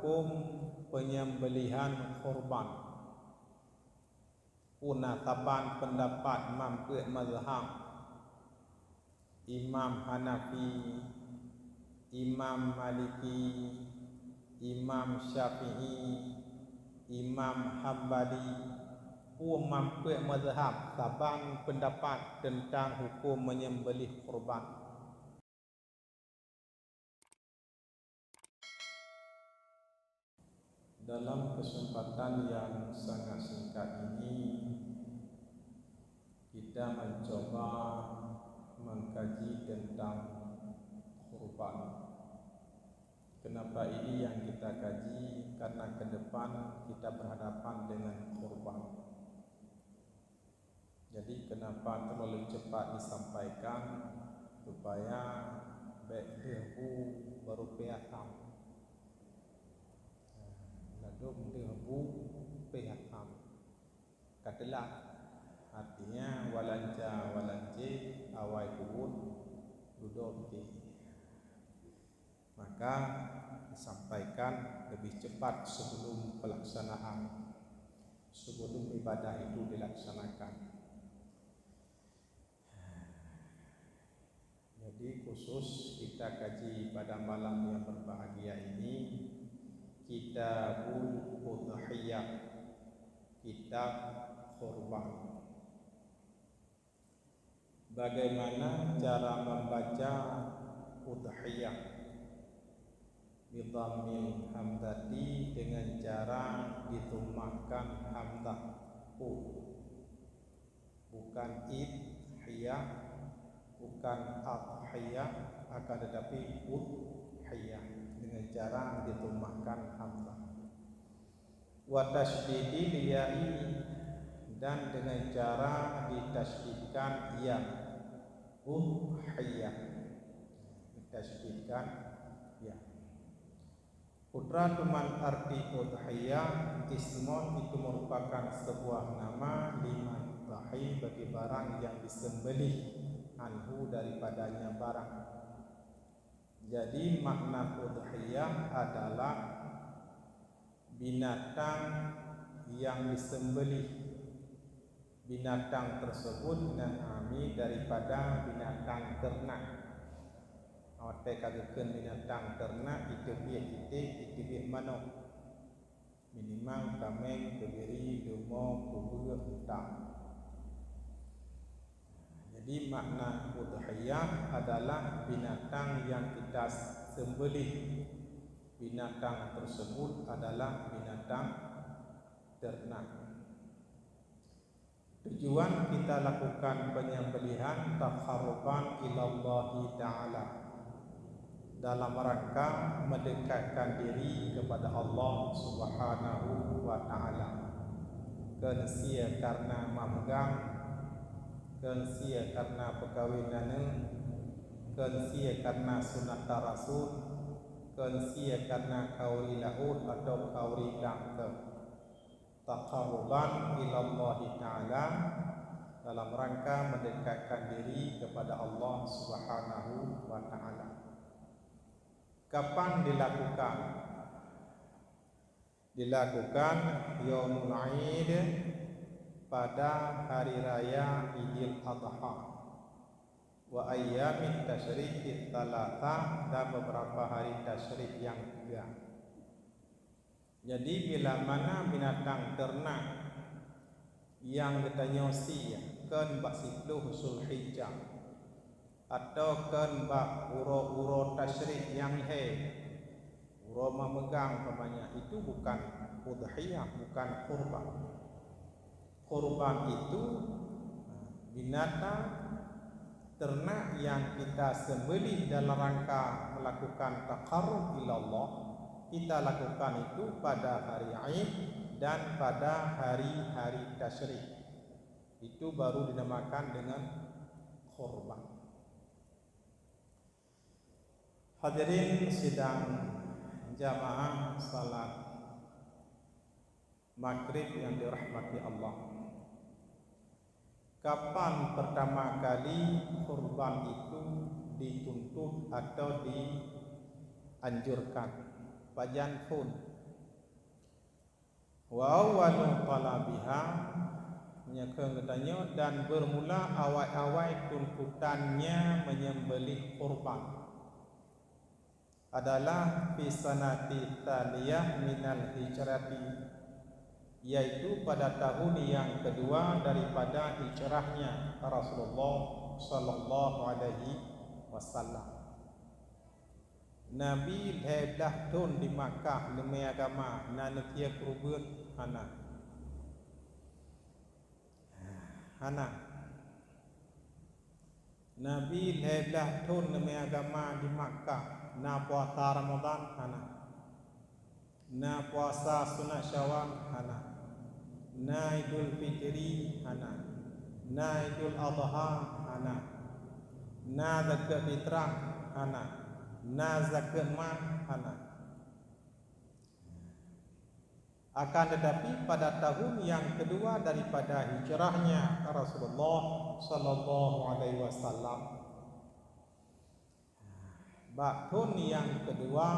hukum penyembelihan korban. Punataban pendapat mampu mazhab Imam Hanafi, Imam Maliki, Imam Syafi'i, Imam Hambali, mampu mazhab saban pendapat tentang hukum menyembelih korban. Dalam kesempatan yang sangat singkat ini, kita mencoba mengkaji tentang korban. Kenapa ini yang kita kaji? Karena ke depan kita berhadapan dengan korban. Jadi kenapa terlalu cepat disampaikan supaya baik dehu baru piatam. Ladum dehu piatam. Katalah artinya walanja walanje awai kubun duduk di. Maka disampaikan lebih cepat sebelum pelaksanaan, sebelum ibadah itu dilaksanakan. Jadi khusus kita kaji pada malam yang berbahagia ini Kitabul Udhiyah, kitab korban. Bagaimana cara membaca udhiyah bidhammil hamzati dengan cara ditummahkan hamzah bukan idhiyah, bukan adhiyah, akan tetapi udhiyah dengan cara ditummahkan hamzah. Wa tasydidi liya'i, dan dengan cara ditasydidkan ya, udhiyah, ditasydidkan ya. Putra teman arti udhiyah ismon itu merupakan sebuah nama liman dhahi bagi barang yang disembelih anhu daripadanya barang. Jadi makna udhiyah adalah binatang yang disembelih. Binatang tersebut nami daripada binatang ternak. Awak katakan binatang ternak itu biak manuk. Minimal kameng, kebiri, domba, kubur, unta. Jadi makna udhiyah adalah binatang yang kita sembelih. Binatang tersebut adalah binatang ternak. Tujuan kita lakukan penyembelihan taqarruban ilallahi ta'ala, dalam rangka mendekatkan diri kepada Allah Subhanahu wa ta'ala. Kensia karena mamgang, kensia karena perkawinan, kensia karena sunat rasul, kensia karena kauli laud atau kauli dakte. Taqarruban ilallahi ta'ala, dalam rangka mendekatkan diri kepada Allah Subhanahu wa ta'ala. Kapan dilakukan? Dilakukan Yaumul Aid, pada hari raya Idul Adha, wa ayyamit tasyrik tsalatsa, dan beberapa hari tasyrik yang tiga. Jadi bila mana binatang ternak yang kita nyosi kan bak 10 Zulhijjah atau kan bak uro tasyrik yang uro memegang umpamanya, itu bukan udhiyah, bukan kurban. Kurban itu binatang ternak yang kita sembelih dalam rangka melakukan taqarrub ilallah. Kita lakukan itu pada hari Aid dan pada hari-hari tasyrik. Itu baru dinamakan dengan kurban. Hadirin sidang jamaah salat maghrib yang dirahmati Allah. Kapan pertama kali kurban itu dituntut atau dianjurkan? Bayan pun Wa awwalu talabiha menyekeng katanya, dan bermula awal-awal tuntutannya menyembelih kurban adalah fi sanati tsaliyah minal hijrati, yaitu pada tahun yang kedua daripada hijrahnya Rasulullah sallallahu alaihi wasallam. Nabi dah tun di Makkah demi agama nanekia kurban hana Nabi dah tun demi agama di Makkah na puasa Ramadan hana, na puasa sunat Syawal hana, na Idul Fitri hana, na Idul Adha hana, na zakat fitrah hana, na zakat mal hana. Akan tetapi pada tahun yang kedua daripada hijrahnya Rasulullah sallallahu alaihi wasallam, tahun yang kedua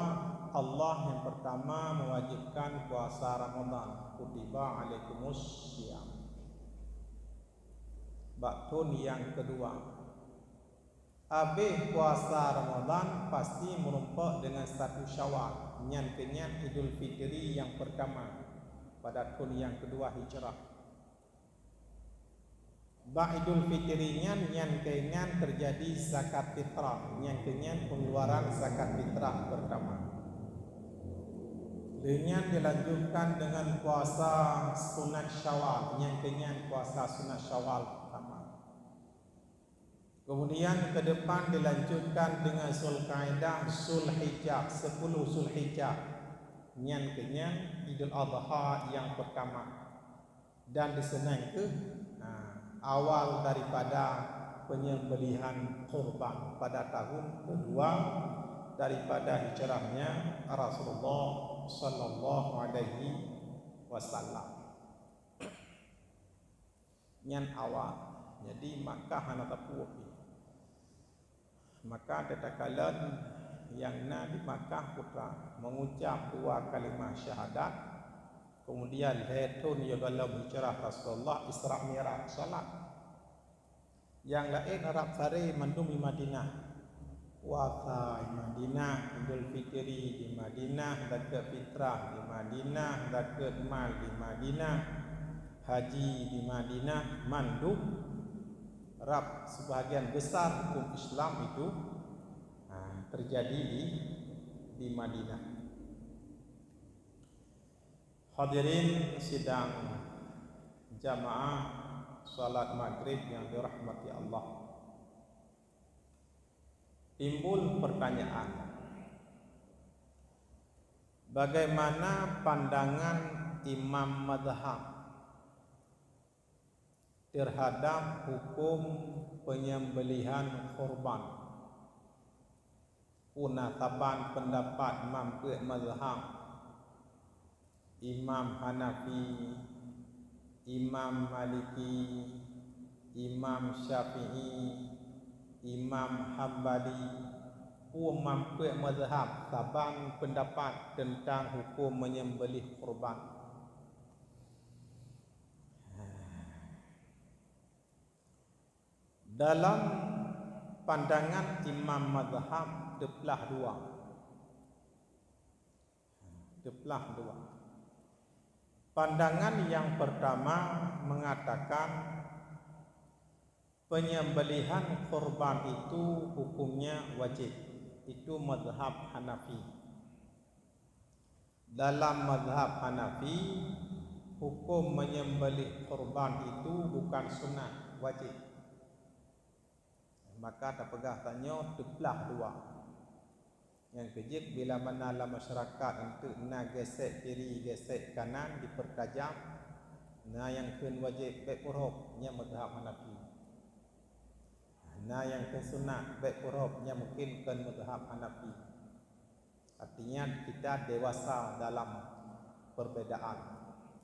Allah yang pertama mewajibkan puasa Ramadan, kutiba alaikumus syiyam. Tahun yang kedua habis puasa Ramadan pasti merumpak dengan satu Syawal, nyan-kenyan Idul Fitri yang pertama pada tahun yang kedua hijrah. Idul Fitri nyan-kenyan terjadi zakat fitrah, nyan-kenyan pengeluaran zakat fitrah pertama. Dengan dilanjutkan dengan puasa sunat Syawal, nyan-kenyan puasa sunat Syawal pertama. Kemudian ke depan dilanjutkan dengan Zulkaidah, Zulhijjah, 10 Zulhijjah, nyan-kenyan Idul Adha yang pertama. Dan disenang ke awal daripada penyembelihan kurban pada tahun kedua daripada hijrahnya Rasulullah sallallahu alaihi wasallam. Nyan awal. Jadi Makkah hana tapu. Maka tetakalan yang na di Makkah putra mengucap 2 kalimah syahadat, kemudian hetun ya dalam hijrah Rasulullah Isra Mi'raj salat. Yang lain Arab Sari mandum di Madinah, puasa di Madinah, Idul Fitri di Madinah, zakat fitrah di Madinah, zakat mal di Madinah, haji di Madinah, mandum. Arab sebahagian besar hukum Islam itu terjadi di Madinah. Hadirin sidang jamaah salat maghrib yang dirahmati Allah. Timbul pertanyaan, bagaimana pandangan imam mazhab terhadap hukum penyembelihan kurban? Punataban pendapat mampu mazhab Imam Hanafi, Imam Maliki, Imam Syafi'i, Imam Hambali, mampu mazhab taban pendapat tentang hukum menyembelih kurban. Dalam pandangan imam mazhab deplah dua. Pandangan yang pertama mengatakan penyembelihan kurban itu hukumnya wajib. Itu mazhab Hanafi. Dalam mazhab Hanafi, hukum menyembelih kurban itu bukan sunnah, wajib. Maka tak pegah tanya deplah dua. Yang kejip bila mana dalam masyarakat untuk nak gesek kiri gesek kanan dipertajam, nah yang kun wajib baik hurufnya mazhab Hanafi. Nah yang kun sunat baik hurufnya mungkin kun mazhab Hanafi. Artinya kita dewasa dalam perbedaan.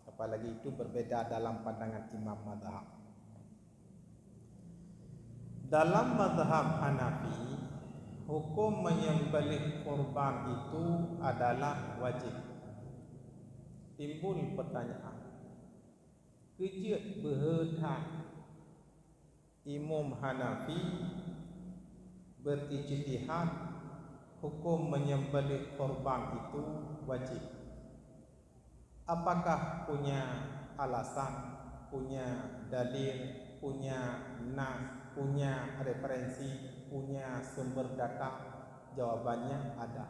Apalagi itu berbeda dalam pandangan imam mazhab. Dalam mazhab Hanafi, hukum menyembelih kurban itu adalah wajib. timbul pertanyaan, kejut berhutang Imam Hanafi berijtihad hukum menyembelih korban itu wajib. Apakah punya alasan, punya dalil, punya nas, punya referensi, punya sumber data? Jawabannya ada.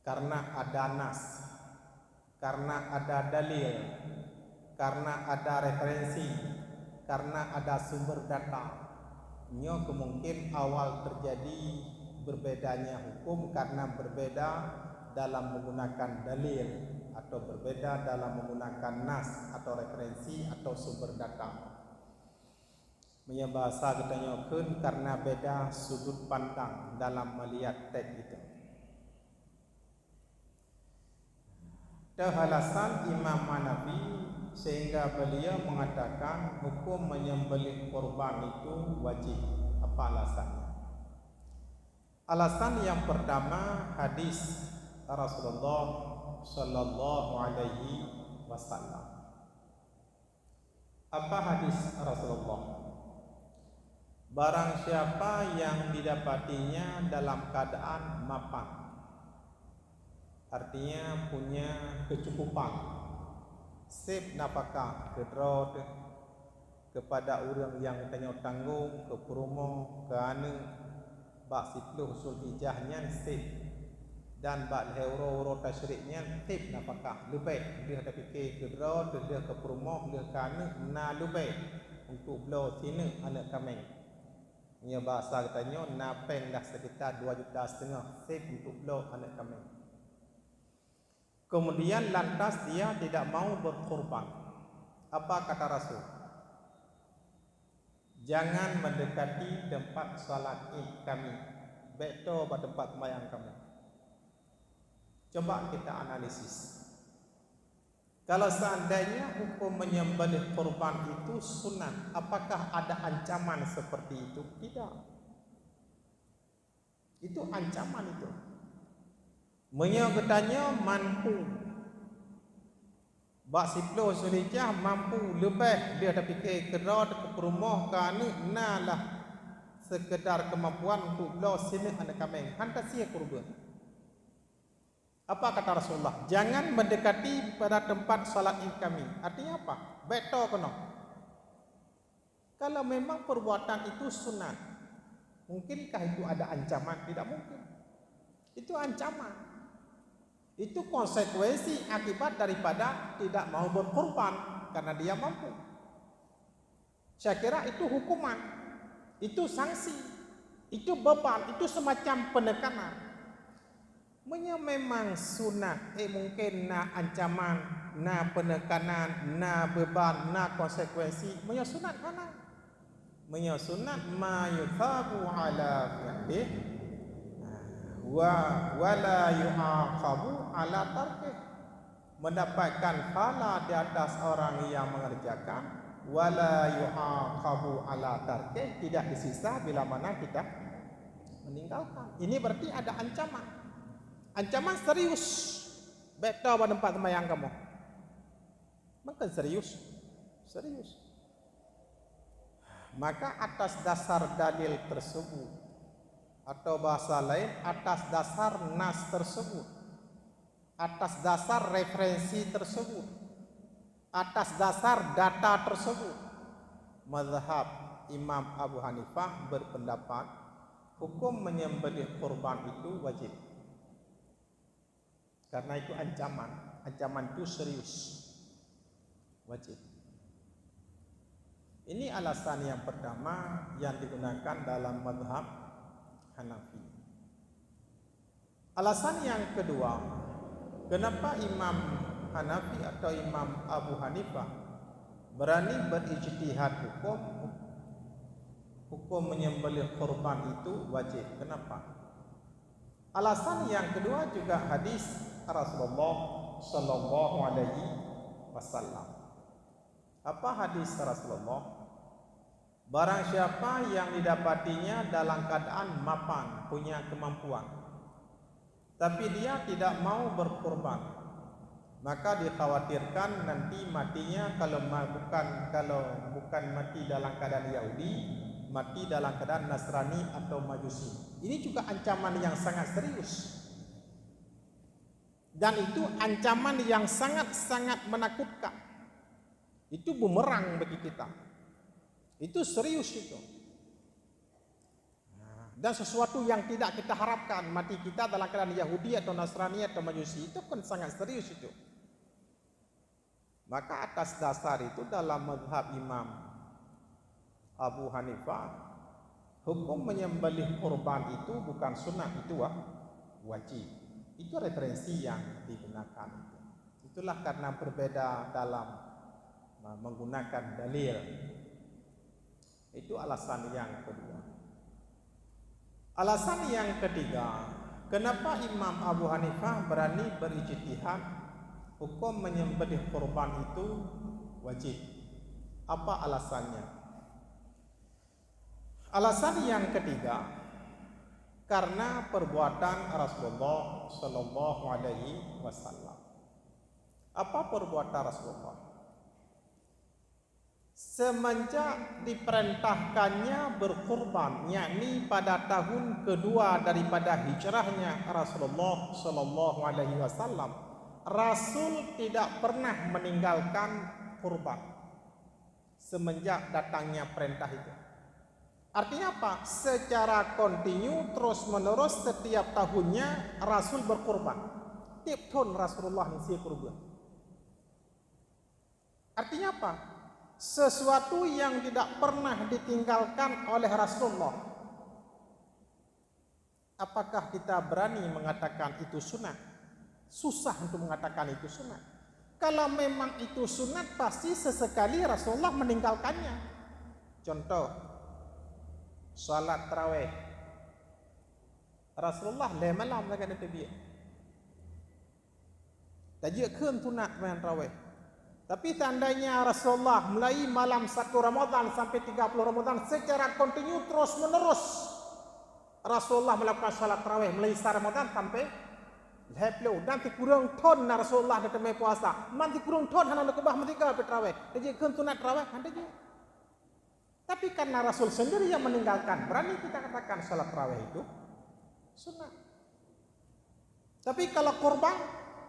Karena ada nas, karena ada dalil, karena ada referensi, karena ada sumber data. Nyo kemungkin awal terjadi berbedanya hukum karena berbeda dalam menggunakan dalil atau berbeda dalam menggunakan nas atau referensi atau sumber data. Punya bahasa kita nyokeun karena beda sudut pandang dalam melihat teks itu. Alasan Imam Hanafi sehingga beliau mengatakan hukum menyembelih korban itu wajib. Apa alasannya? Alasan yang pertama, hadis Rasulullah sallallahu alaihi wasallam. Apa hadis Rasulullah? Barang siapa yang didapatinya dalam keadaan mapan, artinya punya kecukupan, sip napakah kedrot kepada orang yang tanya tanggung, ke perumo, ke anu, bak sipluh usul ijahnya sip, dan bak leuro tasyriknya sip napakah lebih dia ada fikir kedrot, dia ke perumo, dia ke anu, na lebih untuk belau sini anak kami. Ia bahasa katanya napeng dah sekitar 2,5 juta sip untuk belau anak kami. Kemudian lantas dia tidak mau berkorban. Apa kata Rasul? Jangan mendekati tempat salat Id kami. Beto pada tempat sembahyang kami. Coba kita analisis. Kalau seandainya hukum menyembelih korban itu sunat, apakah ada ancaman seperti itu? Tidak. Itu ancaman itu. Menyebutnya mampu. Bak siplo sulijah mampu lebih dia ada fikir kerod ke rumah kan nalah sekedar kemampuan untuk belau sini anak kami hantar sia kurban. Apa kata Rasulullah? Jangan mendekati pada tempat salat Id kami. Artinya apa? Beto kono. Kalau memang perbuatan itu sunat, mungkinkah itu ada ancaman? Tidak mungkin. Itu ancaman. Itu konsekuensi akibat daripada tidak mau berkorban karena dia mampu. Saya kira itu hukuman, itu sanksi, itu beban, itu semacam penekanan. Memang sunat, mungkin na ancaman, na penekanan, na beban, na konsekuensi. Sunat mana? Sunat ma yuthabu ala fi'lih wala yu'aqabu ala tarkih, mendapatkan pahala di atas orang yang mengerjakan, wala yu'aqabu ala tarkih, tidak disisa bila mana kita meninggalkan. Ini berarti ada ancaman. Ancaman serius. Beto pada tempat sembahyang kamu. Maka serius. Serius. Maka atas dasar dalil tersebut, atau bahasa lain atas dasar nas tersebut, atas dasar referensi tersebut, atas dasar data tersebut, mazhab Imam Abu Hanifah berpendapat hukum menyembelih korban itu wajib. Karena itu ancaman itu serius, wajib. Ini alasan yang pertama yang digunakan dalam mazhab Hanafi. Alasan yang kedua, kenapa Imam Hanafi atau Imam Abu Hanifah berani berijtihad hukum menyembelih korban itu wajib? Kenapa? Alasan yang kedua juga hadis Rasulullah sallallahu alaihi wasallam. Apa hadis Rasulullah? Barang siapa yang didapatinya dalam keadaan mapan, punya kemampuan, tapi dia tidak mau berkorban, maka dikhawatirkan nanti matinya kalau bukan mati dalam keadaan Yahudi, mati dalam keadaan Nasrani atau Majusi. Ini juga ancaman yang sangat serius. Dan itu ancaman yang sangat-sangat menakutkan. Itu bumerang bagi kita. Itu serius itu. Dan sesuatu yang tidak kita harapkan, mati kita dalam keadaan Yahudi atau Nasrani atau Majusi, itu kan sangat serius itu. Maka atas dasar itu dalam mazhab Imam Abu Hanifah, hukum menyembelih kurban itu bukan sunnah, itu wajib. Itu referensi yang digunakan. Itulah karena berbeda dalam menggunakan dalil. Itu alasan yang kedua. Alasan yang ketiga, kenapa Imam Abu Hanifah berani berijtihad hukum menyembelih kurban itu wajib? Apa alasannya? Alasan yang ketiga, karena perbuatan Rasulullah Sallallahu Alaihi Wasallam. Apa perbuatan Rasulullah? Semenjak diperintahkannya berkurban, yakni pada tahun kedua daripada hijrahnya Rasulullah Sallallahu Alaihi Wasallam, Rasul tidak pernah meninggalkan kurban semenjak datangnya perintah itu. Artinya apa? Secara kontinu terus menerus setiap tahunnya Rasul berkurban. Tiap tahun Rasulullah mesti kurban. Artinya apa? Sesuatu yang tidak pernah ditinggalkan oleh Rasulullah. Apakah kita berani mengatakan itu sunat? Susah untuk mengatakan itu sunat. Kalau memang itu sunat, pasti sesekali Rasulullah meninggalkannya. Contoh, salat tarawih. Rasulullah le malam lagan itu dia. Tajik keun sunat main tarawih. Tapi tandanya Rasulullah mulai malam 1 Ramadan sampai 30 Ramadan secara kontinu terus menerus Rasulullah melakukan salat tarawih mulai Ramadan sampai Heplo dan kurang ton Rasulullah datang mai puasa. Manti kurang ton hana lekebah merdeka tarawih. Jadi keun sunat tarawih ada juga. Tapi karena Rasul sendiri yang meninggalkan, berani kita katakan salat tarawih itu sunat. Tapi kalau kurban,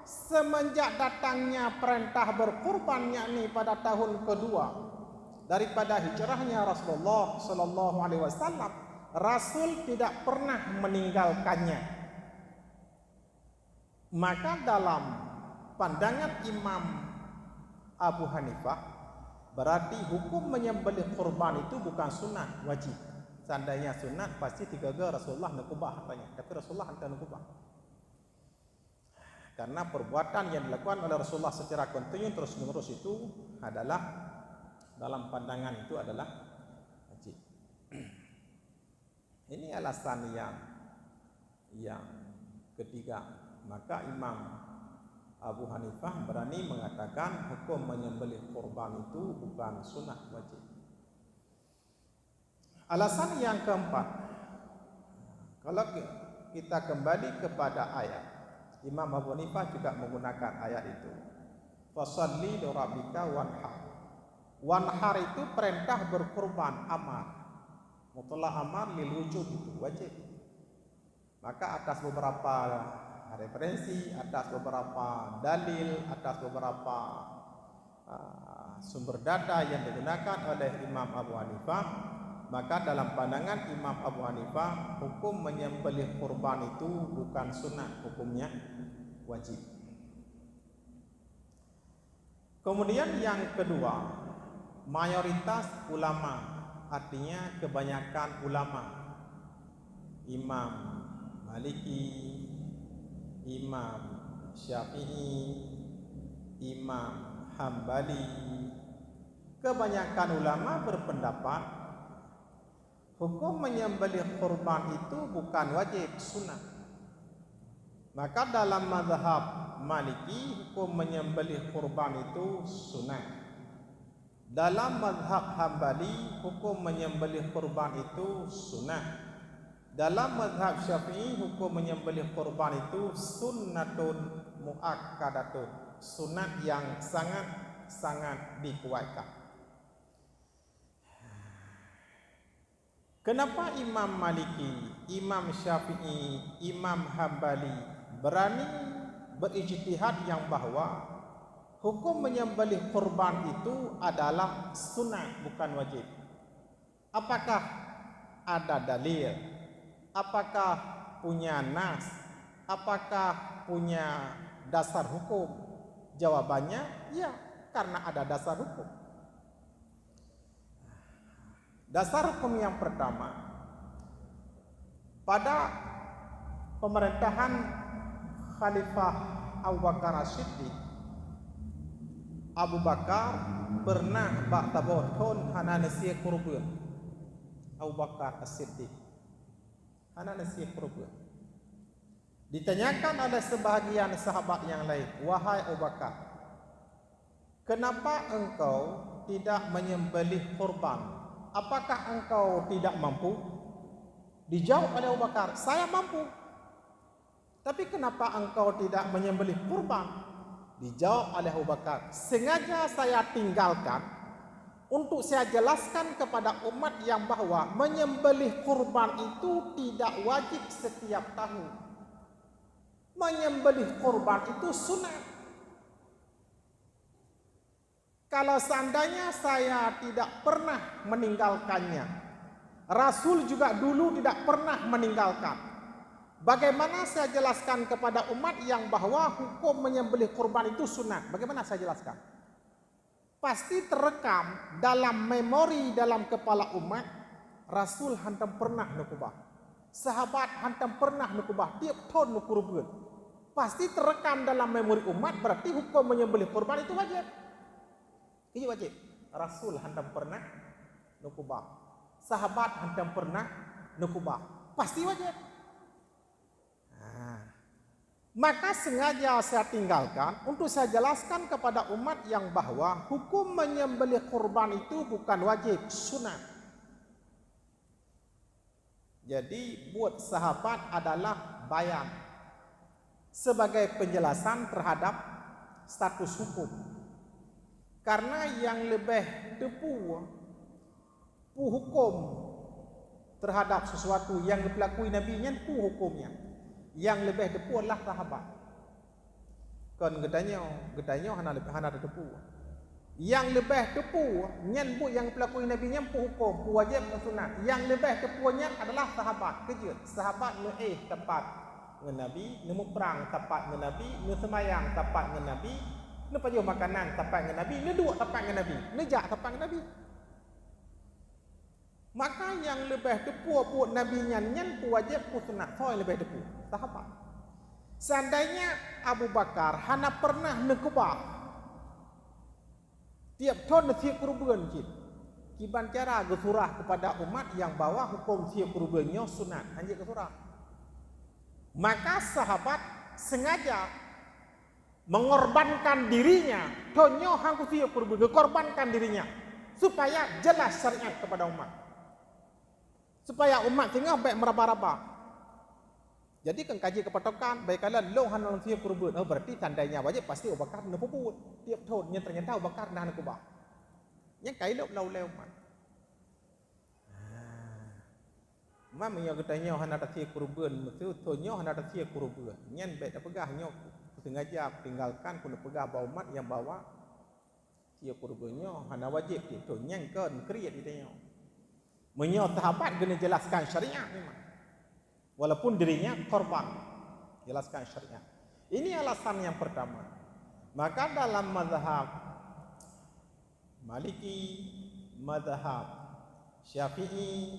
semenjak datangnya perintah berkurban, yakni pada tahun kedua daripada hijrahnya Rasulullah Sallallahu Alaihi Wasallam, Rasul tidak pernah meninggalkannya. Maka dalam pandangan Imam Abu Hanifah, berarti hukum menyembelih kurban itu bukan sunat, wajib. Seandainya sunat, pasti tiga-tiga Rasulullah nakubah katanya. Tapi Rasulullah hantar nakubah. Karena perbuatan yang dilakukan oleh Rasulullah secara kontinu terus menerus itu adalah dalam pandangan itu adalah wajib. Ini alasan yang ketiga. Maka Imam Abu Hanifah berani mengatakan hukum menyembelih kurban itu bukan sunat, wajib. Alasan yang keempat, kalau kita kembali kepada ayat, Imam Abu Hanifah juga menggunakan ayat itu. Fasalli li rabbika wanhar. Wanhar itu perintah berkurban, amar. Mutlaq amar lil wujub, itu wajib. Maka atas beberapa referensi, atas beberapa dalil, atas beberapa sumber data yang digunakan oleh Imam Abu Hanifah, maka dalam pandangan Imam Abu Hanifah, hukum menyembelih kurban itu bukan sunat, hukumnya wajib. Kemudian yang kedua, mayoritas ulama, artinya kebanyakan ulama, Imam Maliki, Imam Syafi'i, Imam Hambali, kebanyakan ulama berpendapat hukum menyembelih kurban itu bukan wajib, sunat. Maka dalam mazhab Maliki, hukum menyembelih kurban itu sunat. Dalam mazhab Hambali, hukum menyembelih kurban itu sunat. Dalam mazhab Syafi'i, hukum menyembelih kurban itu sunnatun muakkadatun, sunat yang sangat dikuatkan. Kenapa Imam Maliki, Imam Syafi'i, Imam Hambali berani berijtihad yang bahwa hukum menyembelih kurban itu adalah sunat bukan wajib? Apakah ada dalil? Apakah punya nas? Apakah punya dasar hukum? Jawabannya ya, karena ada dasar hukum. Dasar hukum yang pertama, pada pemerintahan Khalifah Abu Bakar As-Siddiq, Abu Bakar pernah baktabohton hana nasiya kurban. Abu Bakar As-Siddiq hana nasiya kurban. Ditanyakan oleh sebahagian sahabat yang lain, wahai Abu Bakar, kenapa engkau tidak menyembelih kurban? Apakah engkau tidak mampu? Dijawab oleh Abu Bakar, saya mampu. Tapi kenapa engkau tidak menyembelih kurban? Dijawab oleh Abu Bakar, sengaja saya tinggalkan untuk saya jelaskan kepada umat yang bahwa menyembelih kurban itu tidak wajib setiap tahun. Menyembelih kurban itu sunat. Kalau seandainya saya tidak pernah meninggalkannya, Rasul juga dulu tidak pernah meninggalkan, bagaimana saya jelaskan kepada umat yang bahwa hukum menyembelih kurban itu sunat? Bagaimana saya jelaskan? Pasti terekam dalam memori dalam kepala umat, Rasul hantam pernah nukubah, sahabat hantam pernah nukubah, tiap tahun nukurubun. Pasti terekam dalam memori umat, berarti hukum menyembelih kurban itu wajib. Ini wajib. Rasul hantam pernah nukubah, sahabat hantam pernah nukubah, pasti wajib. Maka sengaja saya tinggalkan untuk saya jelaskan kepada umat yang bahwa hukum menyembelih kurban itu bukan wajib, sunat. Jadi buat sahabat adalah bayan sebagai penjelasan terhadap status hukum. Karena yang lebih tepu hukum terhadap sesuatu yang dipelakui Nabi nya pu hukumnya. Yang lebih tepu adalah sahabat. Kan gedanya hana tepu. Yang lebih tepu nyen bu yang pelakui Nabi nya pu hukum, pu wajib sunat. Yang lebih tepunya adalah sahabat. Kejut. Sahabat nu tepat dengan Nabi, nemu perang tepat dengan Nabi, nu semayang tepat dengan Nabi, nu pajuh makanan tepat dengan Nabi, nu duduk tepat dengan Nabi, nu jak tepat dengan Nabi. Maka yang lebih tepu buat Nabi nyen pu wajib pu sunat, so yang lebih tepu sahabat. Seandainya Abu Bakar hana pernah nekubah tiap tahun nasihat kurban kiban cara gesurah kepada umat yang bawa hukum siap kurbannya sunat hanya gesurah. Maka sahabat sengaja mengorbankan dirinya, tonyo hangku siap kurban, mengorbankan dirinya supaya jelas syariat kepada umat, supaya umat tengah baik meraba-raba. Jadi kan kaji kepatokan baik kalian lo hanan siap kurban, oh berarti tandanya wajib pasti Abu Bakar nepuput tiap tahun yang ternyata Abu Bakar dah nekubah. Yang kailo lau umat. Mam yang katanya hana siap kurban, betul tonyo hana siap kurban. Nyen baik dah pegah nyok sengaja tinggalkan kun pegah bawa umat yang bawa siap kurbannya hana wajib itu nyeng kan kriat ditanya. Menyo sahabat kena jelaskan syariat memang. Walaupun dirinya korban, jelaskan syariat. Ini alasan yang pertama. Maka dalam mazhab Maliki, mazhab Syafi'i,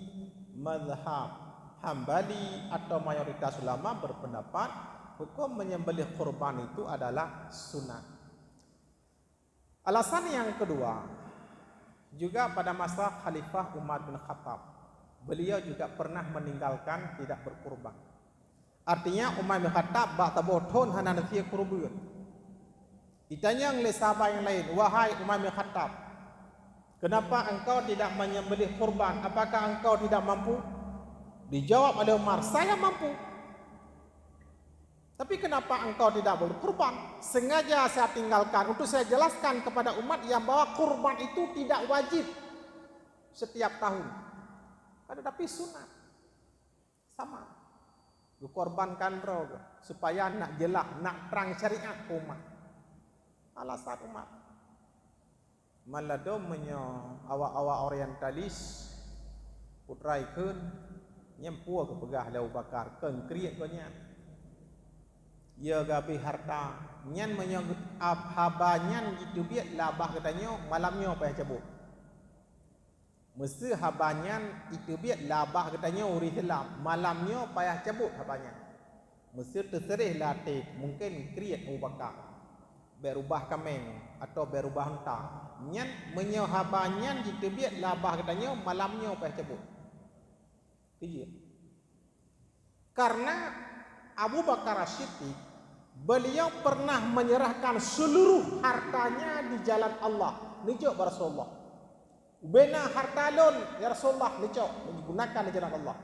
mazhab Hambali atau mayoritas ulama berpendapat hukum menyembelih kurban itu adalah sunat. Alasan yang kedua, juga pada masa Khalifah Umar bin Khattab, beliau juga pernah meninggalkan tidak berkurban. Artinya Umar bin Khattab bakta bohton hana nasiya kurban. Ditanya oleh sahabat yang lain, wahai Umar bin Khattab, kenapa engkau tidak menyembelih kurban? Apakah engkau tidak mampu? Dijawab oleh Umar, saya mampu. Tapi kenapa engkau tidak boleh kurban? Sengaja saya tinggalkan untuk saya jelaskan kepada umat yang bahwa kurban itu tidak wajib setiap tahun. Tapi sunat. Sama. Dikorbankan roh supaya nak jelas, nak terang syariat umat. Alasan umat. Malado menyo awak-awak orientalis putrai keun nyempua ke pegah Abu Bakar keun kriet konya. Ya gabi harta nyan menyo habanyan gitu biat labah katanya malamnya payah cabut. Mesti habanyan itu biat labah katanya uri hilam malamnya payah cabut habanyan. Mesti terserih latih mungkin kriet Abu Bakar berubah kameng atau berubah unta. Nyan menyo habanyan gitu biat labah katanya malamnya payah cabut. Iya. Karena Abu Bakar As-Siddiq beliau pernah menyerahkan seluruh hartanya di jalan Allah. Nicok Rasulullah. Bena harta lon ya Rasulullah nicok digunakan di jalan Allah.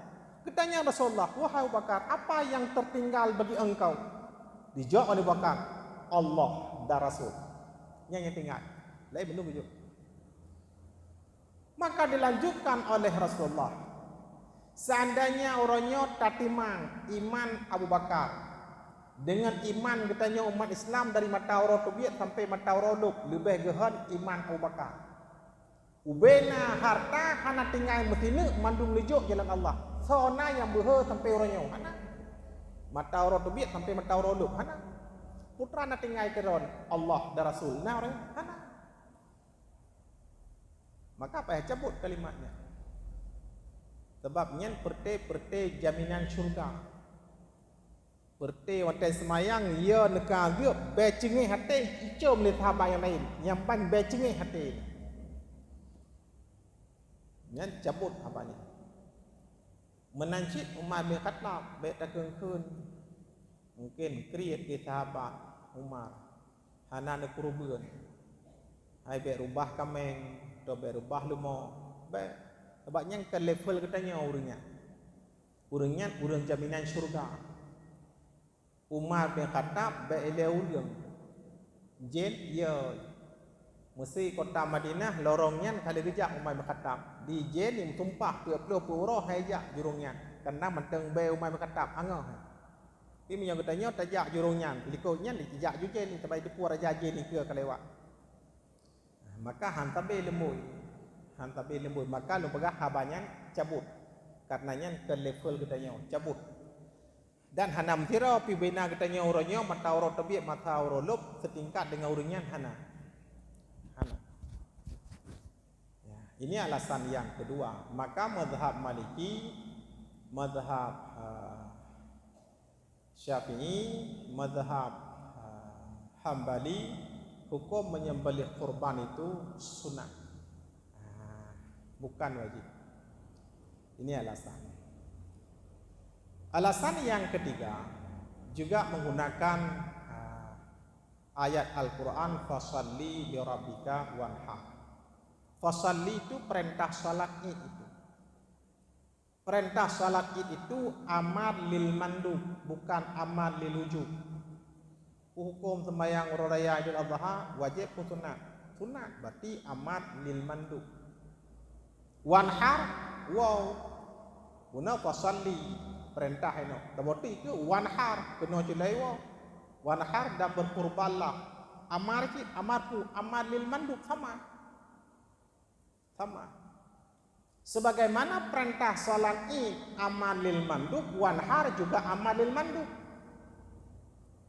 Ketanya Rasulullah, wahai Abu Bakar, apa yang tertinggal bagi engkau? Dijawab oleh Abu Bakar, Allah dan Rasul. Yang tinggal. Lain belum juga. Maka dilanjutkan oleh Rasulullah. Seandainya orangnya tatimang iman Abu Bakar dengan iman katanya umat Islam dari mata orang Tubiat sampai mata orang Luk lebih gehan iman Abu Bakar. Ubena harta hana tinggal metine mandung lejuk jalan Allah. Sona yang behe sampai orangnya hana. Mata orang Tubiat sampai mata orang Luk hana. Putra na tinggal keron Allah dan Rasul na orang hana. Maka apa ya cabut kalimatnya. Sebabnya perte jaminan syurga. Perti wantai semayang ia neka agak becengih hati icom li sahabat yang lain nyampan becengih hati nyan cabut apanya menancit Umar bin Khattab be takengkeun mungkin kriet di sahabat Umar hana ne kurubeun hai be rubah kameng atau be rubah lumo be sebabnya ke level katanya urangnya urang jaminan syurga. Umar bin Khattab be'eleu yang jen ya mesti kota Madinah lorongnya kali gejak Umar bin Khattab di jen yang tumpah puluh hajak jurungnya karena menteng be Umar bin Khattab angah ini yang katanya tajak jurungnya likutnya dijak juga ni sampai depu raja jen ni ke kelewat maka hantabe lembut maka lu pegah habanyan cabut karenanya ke level katanya cabut. Dan hanam tira pi bina katanya orangnya mata orang tabiat mata orang lub setingkat dengan orangnya hana. Ya, ini alasan yang kedua. Maka mazhab Maliki, mazhab Syafi'i, mazhab Hambali hukum menyembelih kurban itu sunat. Bukan wajib. Ini alasan. Alasan yang ketiga juga menggunakan ayat Al-Quran fasalli li rabbika wanhar. Fasalli itu perintah salat Id itu. Perintah salat Id itu amar lil mandub bukan amar lil wujub. Hukum sembahyang raya Idul Adha wajib sunat. Sunat berarti amar lil mandub. Wanhar wow guna fasalli perintah ino daboti ke wanhar kena julaiwa wanhar dan berkurbanlah amarku amar lil mandub sama sebagaimana perintah salat Id amar lil mandub wanhar juga amar lil mandub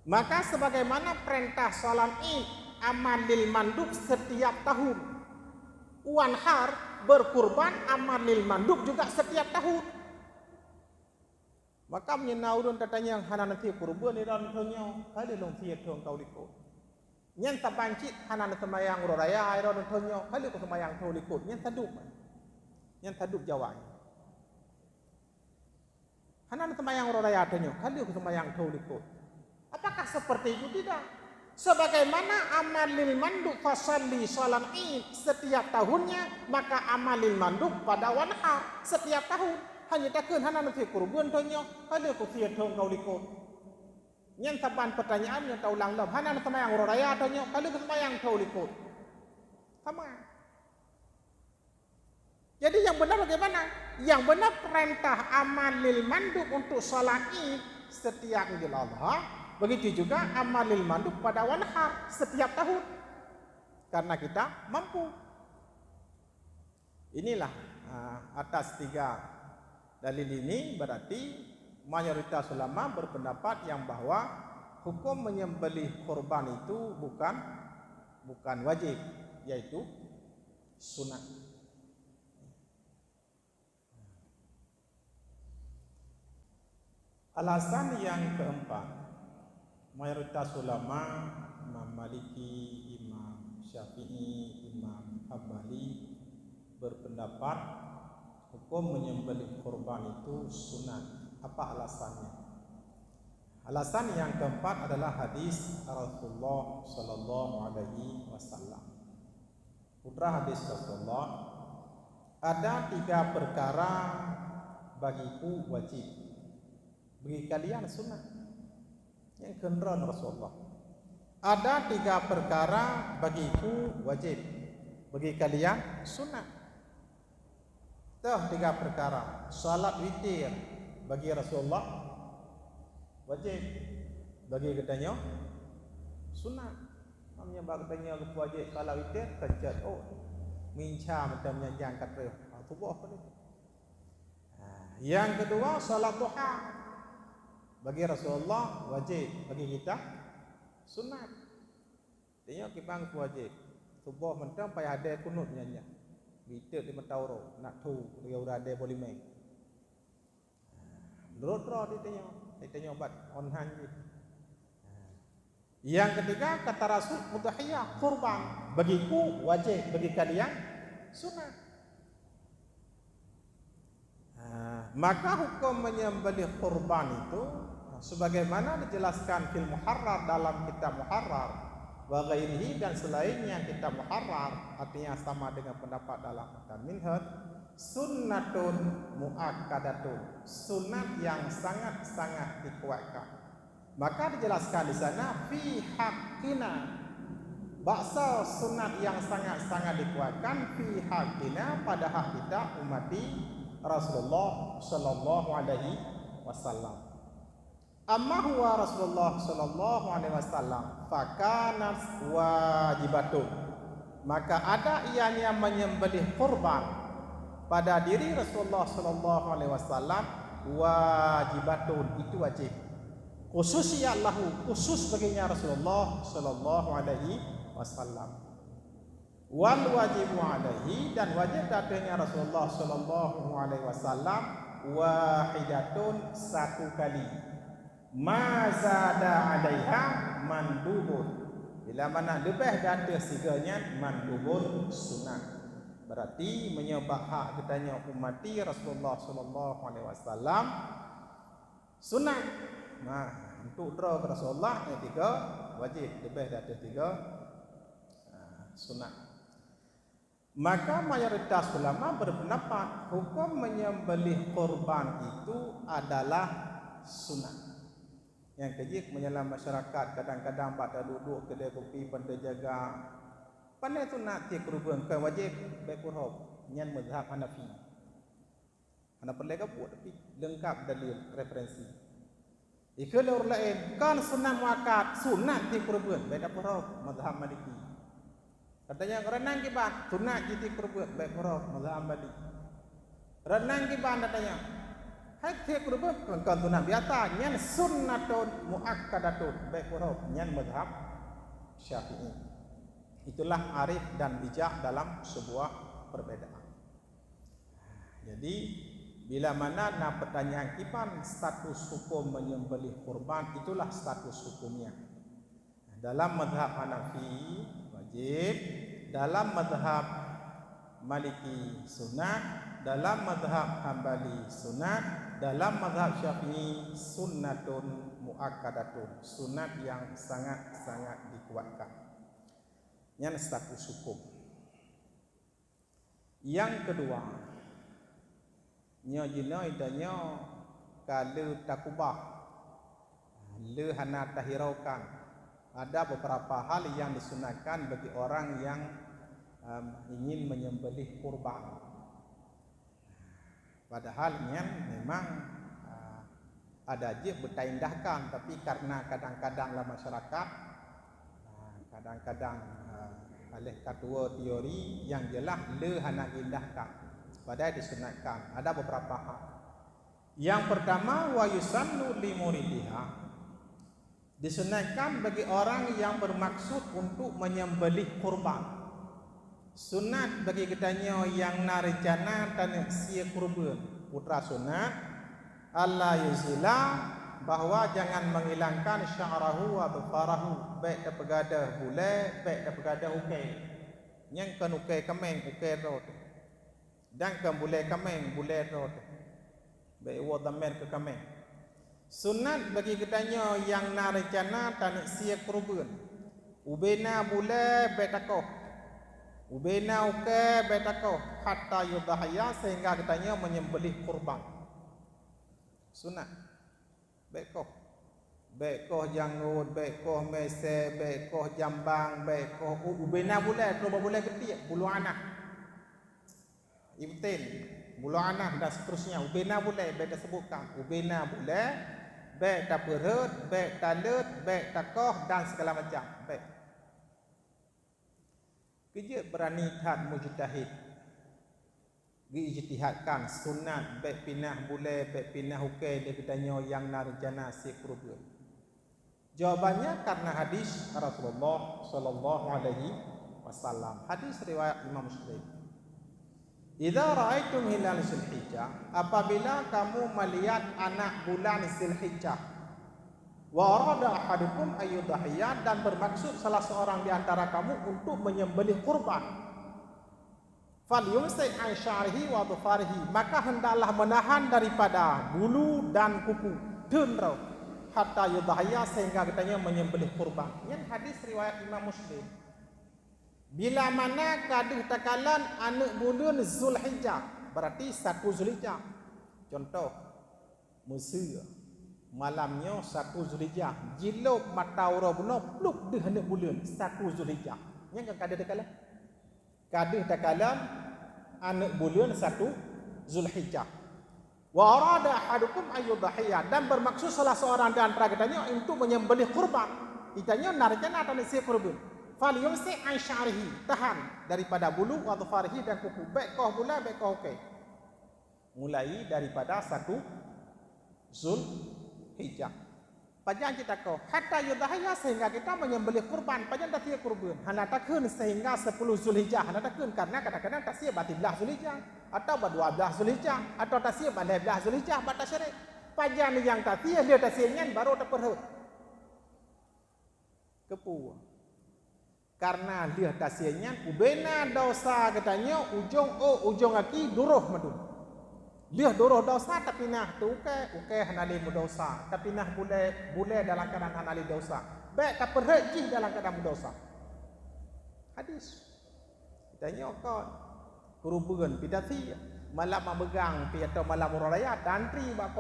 maka sebagaimana perintah salat Id amar lil mandub setiap tahun wanhar berkurban amar lil mandub juga setiap tahun. Maka menyenau don katanya yang hana nanti kurban ni don tonyo kali long tiet tong kau likut. Nyen tabancit hana nanti semayang raya ai don tonyo kali ko semayang tong likut nyen taduk jawai. Hana nanti semayang raya tonyo kali ko semayang tong likut. Apakah seperti itu? Tidak. Sebagaimana amal lil mandub fasalli salat Id setiap tahunnya maka amal lil mandub pada wanhar setiap tahun. Hanya takkan hana nanti kurban tonyo, ada ko siat tong kau likut. Yang taban pertanyaan yang tahu ulang lom. Hana semayang raya atau nyok kalau semayang tahu likut. Sama. Jadi yang benar bagaimana? Yang benar perintah amalil mandub untuk salat Id setiap Idul Adha. Begitu juga amalil mandub pada wanhar setiap tahun. Karena kita mampu. Inilah atas 3 dalil ini berarti mayoritas ulama berpendapat yang bahwa hukum menyembelih kurban itu bukan wajib, yaitu sunat. Alasan yang keempat, mayoritas ulama, Imam Maliki, Imam Syafi'i, Imam Hambali berpendapat hukum menyembelih kurban itu sunat. Apa alasannya? Alasan yang keempat adalah hadis Rasulullah sallallahu alaihi wasallam. Putra hadis Rasulullah, ada 3 perkara bagiku wajib, bagi kalian sunat. Yang kedua Rasulullah, ada 3 perkara bagiku wajib, bagi kalian sunat. Tuh 3 perkara. Salat witir bagi Rasulullah wajib, bagi katanya sunat. Namanya bagi katanya wajib salat witir kejat minca macam yang kata tubuh apa ni. Yang kedua salat duha bagi Rasulullah wajib, bagi kita sunat. Dia kita wajib. Tubuh mentang payah ada kunut nyanyi. Witir 5 tahun nak tu dia udah ada boleh main. Menurut dia tanya obat onhan je. Yang ketiga kata Rasul udhiyah kurban bagiku wajib, bagi kalian sunat. Maka hukum menyembelih kurban itu sebagaimana dijelaskan fil muharrar dalam kitab muharrar wa ghairihi dan selainnya kitab muharrar, artinya sama dengan pendapat dalam kitab minhaj, sunnatun muakkadatun, sunat yang sangat-sangat dikuatkan. Maka dijelaskan di sana fi haqqina, baksa sunat yang sangat-sangat dikuatkan fi haqqina, pada hak kita umati Rasulullah sallallahu alaihi wasallam. Amma huwa Rasulullah sallallahu alaihi wasallam fakanat wajibatun, maka ada ianya menyembelih kurban pada diri Rasulullah sallallahu alaihi wasallam wajibatun, itu wajib. Khususiyat lahu, khusus baginya Rasulullah sallallahu alaihi wasallam. Wal wajibu alaihi, dan wajib datanya Rasulullah sallallahu alaihi wasallam wahidatun, 1 kali. Ma zada alaiha mandubun, bila mana lebih dari 3-nya mandubun sunat. Berarti menyebab hak katanya umati Rasulullah sallallahu alaihi wasallam sunat. Nah, untuk draw ke Rasulullah yang 3 wajib, lebih dari 3 sunat. Maka mayoritas ulama berpendapat hukum menyembelih kurban itu adalah sunat. Yang kejik menyelam masyarakat, kadang-kadang pada duduk kedai kopi pandai jaga pandai sunat ti kurban kan wajib baik kurhab nyan mazhab Hanafi. Ana perlu buat tapi lengkap dalil referensi. Ikut orang lain kan sunat muakkad, sunat ti kurban baik kurhab mazhab Maliki. Katanya renang kiban sunat ti kurban baik kurhab mazhab Maliki. Renang kiban katanya hak kurban kan sunat biasa nyan sunnatun muakkadatun baik kurhab nyan mazhab Syafi'i. Itulah arif dan bijak dalam sebuah perbedaan. Jadi bila mana nak pertanyaan kipan status hukum menyembelih kurban, itulah status hukumnya. Dalam mazhab Hanafi wajib, dalam mazhab Maliki sunat, dalam mazhab Hambali sunat, dalam mazhab Syafi'i sunnatun muakkadatun, sunat yang sangat-sangat dikuatkan. Yang status hukum. Yang kedua, nyo jina idanya kalau takubah. Lehana tahiraukan. Ada beberapa hal yang disunatkan bagi orang yang ingin menyembelih kurban. Padahalnya memang ada je bertaindahkan, tapi karena kadang-kadanglah masyarakat kadang-kadang oleh katua teori yang jelas lehana indahkan, padahal disunatkan. Ada beberapa hal. Yang pertama, wa yusannu li muridiha, disunatkan bagi orang yang bermaksud untuk menyembelih kurban. Sunat bagi kitanya yang narencana dan sia kurban. Putra sunat Allah yuzila, bahawa jangan menghilangkan sya'rahu wa dhfarahu, baik daripada bule, baik daripada ukai. Yang kan ukai kameng, ukai rot. Dan kan bule kameng, bule rot. Baik wa dhamir ke kameng. Sunat bagi kitanya yang narencana dan sia kurban. Ubena bule baik takoh. Ubena ukai baik takoh hatta yudhaya, sehingga kitanya menyembelih kurban. Sunat. Bekoh janggut, bekoh mese, bekoh jambang, bekoh ubena bulan, coba bulan ketiak, bulu anak, ibtin, bulu anak dan seterusnya. Ubena bulan, bek disebutkan. Ubena bulan, bek tak perut, bek tak lut, bek tak koh dan segala macam. Bek. Kerja berani tad mujtahid. Diijtihadkan sunat baik pinah bule baik pinah ukai dia katanya yang narencana si kurban. Jawabannya karena hadis Rasulullah sallallahu alaihi wasallam. Hadis riwayat Imam Muslim. Idza ra'aitum hilal Zulhijjah, apabila kamu melihat anak bulan Zulhijjah, wa arada ahadukum ayyudhhiya, dan bermaksud salah seorang di antara kamu untuk menyembelih kurban, falyumsik an sya'rihi wa dhfarihi, maka hendaklah menahan daripada bulu dan kuku denrau hatta yudhaya, sehingga katanya menyembelih kurban. Yang hadis riwayat Imam Muslim. Bila mana kaduh takalan anak bulan Zulhijjah, berarti 1 Zulhijjah. Contoh Mesir malamnya 1 Zulhijjah, jiluk mata ora benar pluk deh anak bulan 1 Zulhijjah. Yang kaduh takalan kaduh takalan anak bulan 1 Zulhijjah. Wa arada ahadukum ayyudhhiya, dan bermaksud salah seorang di antara katanya untuk menyembelih kurban. Itanya narencana atau nasi kurban. Falyumsik an sya'rihi, tahan daripada bulu wa dhfarihi dan kuku, baik koh bulan baik koh ukai. Mulai daripada 1 Zulhijjah. Pajan kita kau hatta yudhaya, sehingga kita menyembelih kurban. Pajan tak sia kurban hana takun sehingga 10 Zulhijjah hana takun, karena kadang-kadang tak sia 12 Zulhijjah atau 12 Zulhijjah atau tak sia 12 Zulhijjah batas syirik. Pajan yang tak sia dia tak sia nyan baru tak perhut kepu, karena dia tak sia nyan ubena dosa katanya ujung aki duruh madu. Dia doroh dosa tapi nah tu ukai hanali dosa, tapi nah bule dalam keadaan hanali dosa, baik tak perhaji dalam keadaan dosa. Hadis kitanya kau kurubun pidati malam memegang pi atau malam raya tantri ba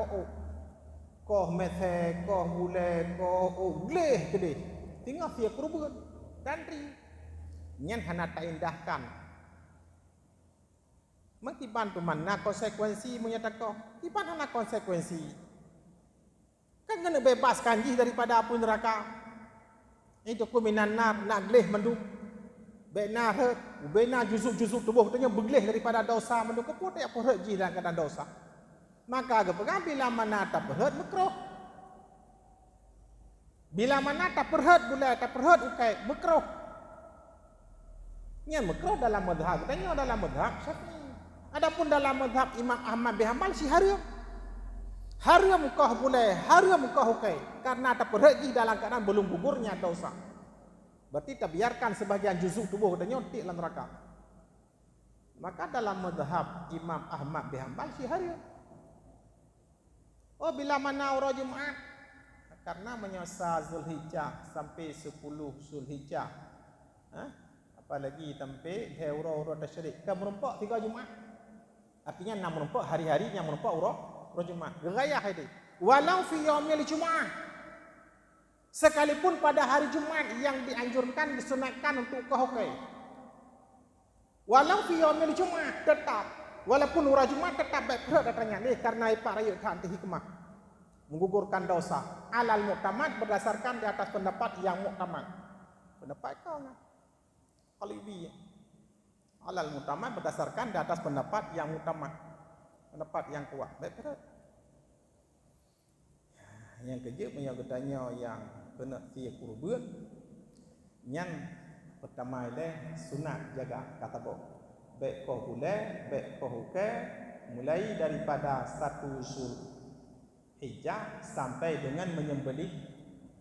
ko methe ko bule ko gleh gede tinggal sia kurubun tantri nyen hana tak indahkan. Mengkipan tu mana konsekuensi menyatakan kipan mana konsekuensi kan kena bebaskan jih daripada api neraka. Itu kuminan nar nak gleh mendu benar ubena juzuk-juzuk tubuh tanya begleh daripada dosa mendu keput ya perut jih dalam keadaan dosa. Maka agak bila mana tak perut makruh, bila mana tak perut boleh tak perut ukai makruh. Nya makruh dalam mazhab tanya dalam mazhab Syafi'i. Adapun dalam mazhab Imam Ahmad bin Hanbal si haram kau boleh, haram kau ukai, karena tak pergi dalam keadaan belum gugurnya dosa. Berarti tak biarkan sebagian juzuk tubuh dan nyotik dalam neraka. Maka dalam mazhab Imam Ahmad bin Hanbal si haram. Oh bila mana orang Jumaat, karena menyasa Zulhijjah sampai 10 Zulhijjah. Apalagi sampai hari tasyrik. Kan merempak 3 Jumaat. Artinya 6 merempak hari-hari yang merempak urah Jumaat. Gerayah ini. Walau fi yaumil Jumaat. Sekalipun pada hari Jumat yang dianjurkan disunatkan untuk ke hokai. Walau fi yaumil Jumat tetap, walaupun hari Jumat tetap baik perut datangnya ni karena ipak raya kan hikmah menggugurkan dosa. Alal muktamad berdasarkan di atas pendapat yang muktamad. Pendapat kau kan? Qalibi. Alal muktamad berdasarkan di atas pendapat yang muktamad. Pendapat yang kuat. Baik perut. Yang kerja punya katanya yang kena sia kurban. Yang pertama ile sunat jaga kata bo. Baik kau hulai, baik kau hukai, mulai daripada 1 Zulhijjah sampai dengan menyembelih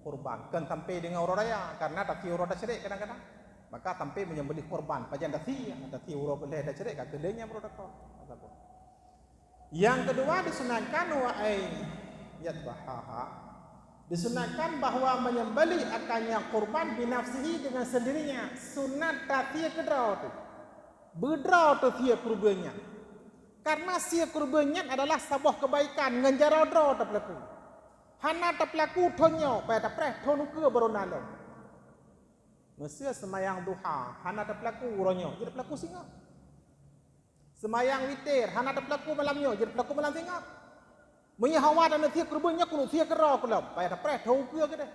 kurban. Kan sampai dengan orang raya karena tak orang dah cerai kadang-kadang. Maka sampai menyembelih kurban. Pajan dah orang boleh dah cerai kat kedainya bro dak. Yang kedua disunatkan yadbahaha, disunatkan bahwa menyembelih akannya kurban binafsihi dengan sendirinya. Sunat tatia kedraw tu berdraw tu tia kurbannya, karena sia kurbannya adalah sebuah kebaikan ngenjaro draw terpelaku hana terpelaku tonyo pada preh tonu ke beronalo mesti semayang duha hana terpelaku ronyo jadi pelaku singa, semayang witir hana terpelaku malamnya jadi pelaku malam singa. Menyahawa dan tia kurbannya kuno tia kerau kulo pada preh tonu ke deh.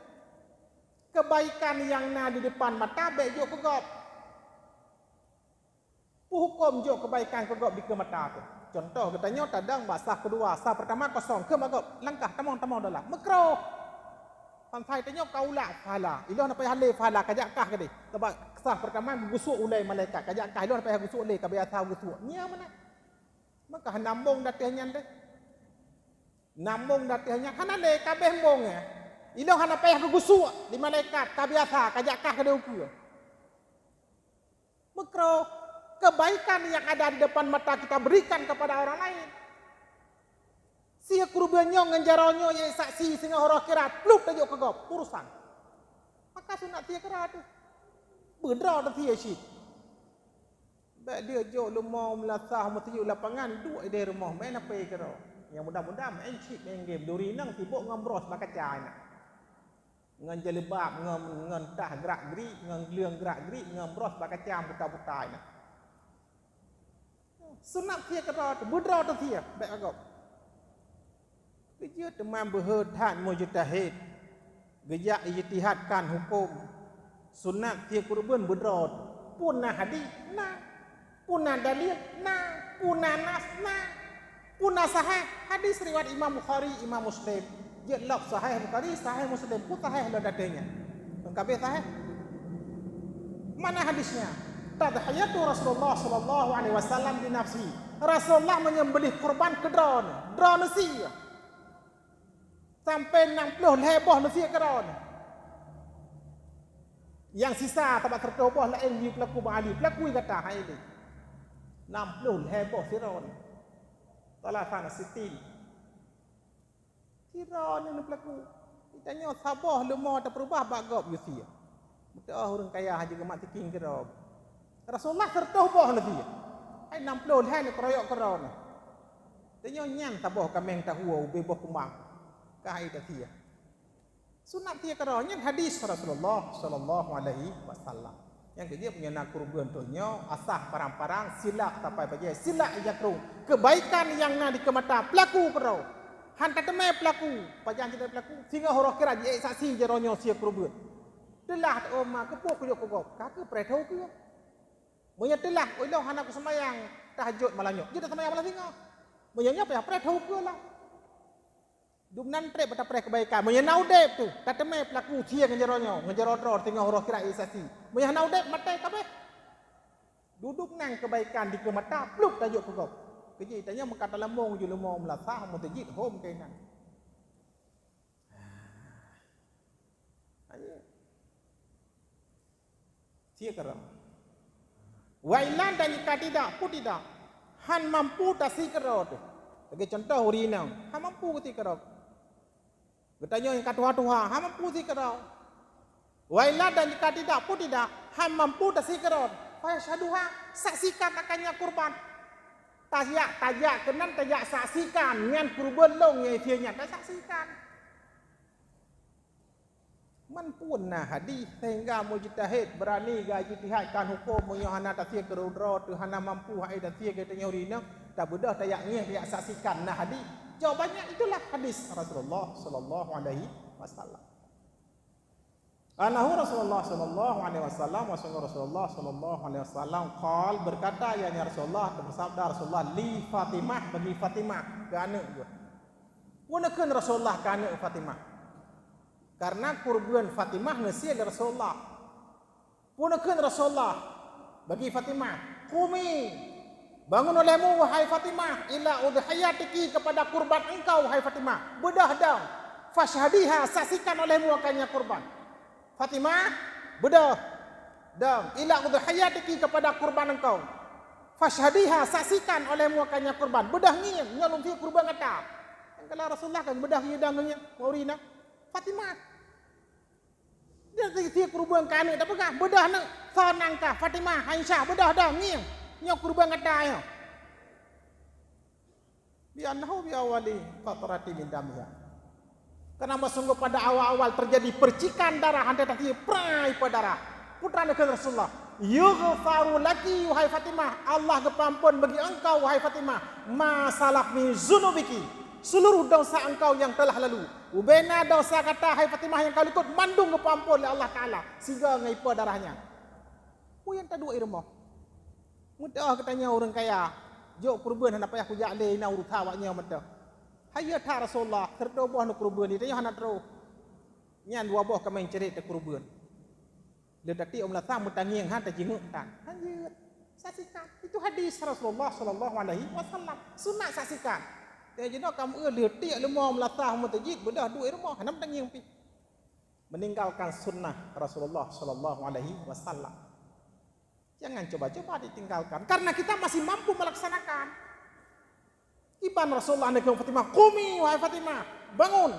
Kebaikan yang na di depan mata baik jo kegop. Hukum jo kebaikan kegop di ke mata tu. Contoh katanya tadang basah kedua, sah pertama kosong ke magop langkah tamang-tamang dalam makro. Sampai tanya kaulah fala. Ilah nak payah le fala kajak kah ke deh. Sebab sah pertama gusuk ulai malaikat kajak kah ilah nak payah gusuk le ka biasa gusuk. Nya mana? Maka nambung datihnya deh. Nambung datihnya kana le kabeh mbong ya. Ilah hana payah gusuk di malaikat ka biasa kajak kah ke ukur. Makro kebaikan yang ada di depan mata kita berikan kepada orang lain. Sia kurbannya ngenjaronyo ye saksi sehingga orang kira pluk tajuk kegop urusan. Maka sunat tia kira tu. Bedra tu tia syit. Baik dia jo lemah melasah metiuk lapangan dua di rumah main apa kira. Yang mudah-mudahan main syit main game duri nang sibuk ngembros bakacai nak. Ngan jelebab ngan tah gerak-gerik ngan gleung gerak-gerik ngembros bakacam buta-butai nak. Sunat tia kata bedra tu tia baik agak. Kerja teman berhadhat mujtahid. Gejak ijtihadkan hukum. Sunat tia kurban bedra. Punah hadis nah. Punah dalil nah. Punah nas nah. Punah sahih hadis riwayat Imam Bukhari, Imam Muslim. Dia laf sahih Bukhari, sahih Muslim, pun sahih lah datanya. Kabeh sahih. Mana hadisnya? Tadhiyatu Rasulullah sallallahu alaihi wasallam bi nafsi. Rasulullah menyembelih kurban ke drone nasi. Sampai 60 lebah nasi ke drone. Yang sisa tabat tertobah lain di pelaku bali, pelaku kata hai ini. 60 lebah siron. Talafan sitin. Siron ni pelaku. Ditanya sabah lemah tak berubah bagop yusia. Betul orang kaya haji gemak tiking ke drone. Rasulullah tertobah lagi. Ai 60 hai ni keroyok kerana. Tanya nyan tabah kameng tahu bebah kumang. Kahai dah sunat tia kerana hadis Rasulullah sallallahu alaihi wasallam. Yang dia punya nak kurban tonyo asah parang-parang silak sampai baje silak yakru. Kebaikan yang na di kemata pelaku kerau. Han tateme pelaku, pajan jadi pelaku sehingga orang kira je saksi jeronyo sia kurban. Telah oma kepuk yo kogop. Kakak pretau ke? Menyatilah, ilah anak semayang tahajud malamnya. Dia tak semayang malam singa. Menyanya apa ya? Pret hukum lah. Dumnan pret betapa pret kebaikan. Menyenau dep tu. Tateme pelaku cia ngejaronyo, ngejarodro tengah orang kira isasi. Menyenau dep matai kabeh. Duduk nang kebaikan di kemata pluk tajuk kegop. Keji tanya mengkata lambung je lemah melasah mutajid home kainan. Ayo. Cia kerana wailan dan jika tidak pun tidak. Han mampu tak si kerot. Bagi contoh hari ini, han mampu ke si kerot. Bertanya yang kata Tuhan, han mampu si kerot. Wailan dan jika tidak pun tidak. Han mampu tak si kerot. Faya syaduha, saksikan akannya kurban. Tajak kenan tajak saksikan. Ngan kurban long yang isianya, tak saksikan. Man pun nah hadis sehingga mujtahid berani gaji ijtihadkan hukum menyohana tasia kerudra tu hana mampu hai tasia kita nyorina tak bedah tak yang tak saksikan nah hadis. Jawabannya itulah hadis Rasulullah sallallahu alaihi wasallam. Anahu Rasulullah sallallahu alaihi wasallam wa Rasulullah sallallahu alaihi wasallam qal berkata ya Rasulullah bersabda Rasulullah li Fatimah bagi Fatimah ke anak dia. Wanakan Rasulullah ke anak Fatimah. Karena kurban Fatimah nasi dari Rasulullah. Punakan Rasulullah bagi Fatimah. Qumi bangun olehmu wahai Fatimah ila udhiyatiki kepada kurban engkau wahai Fatimah. Bedah dang. Fashhadiha saksikan olehmu akannya kurban. Fatimah bedah dang ila udhiyatiki kepada kurban engkau. Fashhadiha saksikan olehmu akannya kurban. Bedah ngin nyalum fi kurban kata. Kalau Rasulullah kan bedah ngidang ngin maurina Fatimah. Dia tiap kurban kanu tak pegah bedah nak sanangkah Fatimah Aisyah bedah dah ngiang nyok kurban kata yo bi annahu bi awali qatrati min damha karena sungguh pada awal-awal terjadi percikan darah ante tadi prai pada darah putra negeri Rasulullah yughfaru laki wahai Fatimah Allah gepampun bagi engkau wahai Fatimah masalah min zunubiki seluruh dosa engkau yang telah lalu. Ubena dosa kata hai Fatimah yang kau ikut mandung kepampun oleh Allah Ta'ala. Sehingga ngaipa darahnya. Yang tak dua irmah. Mudah katanya orang kaya. Jok kurban hendak payah kujak le na urut awaknya mudah. Hayya ta Rasulullah terdo boh nak kurban ni tanya hendak terus. Nyan dua boh kemain cerit te kurban. Le dati om latah mutangiang han ta jinguk tan. Hanjut. Saksikan. Itu hadis Rasulullah sallallahu alaihi wasallam. Sunat saksikan. Dia jenak kamu tiak lemah melatah mutajid bedah dua rumah hanam tangiang pi. Meninggalkan sunnah Rasulullah sallallahu alaihi wasallam. Jangan coba-coba ditinggalkan karena kita masih mampu melaksanakan. Iban Rasulullah negeri Fatimah, qumi wahai Fatimah, bangun.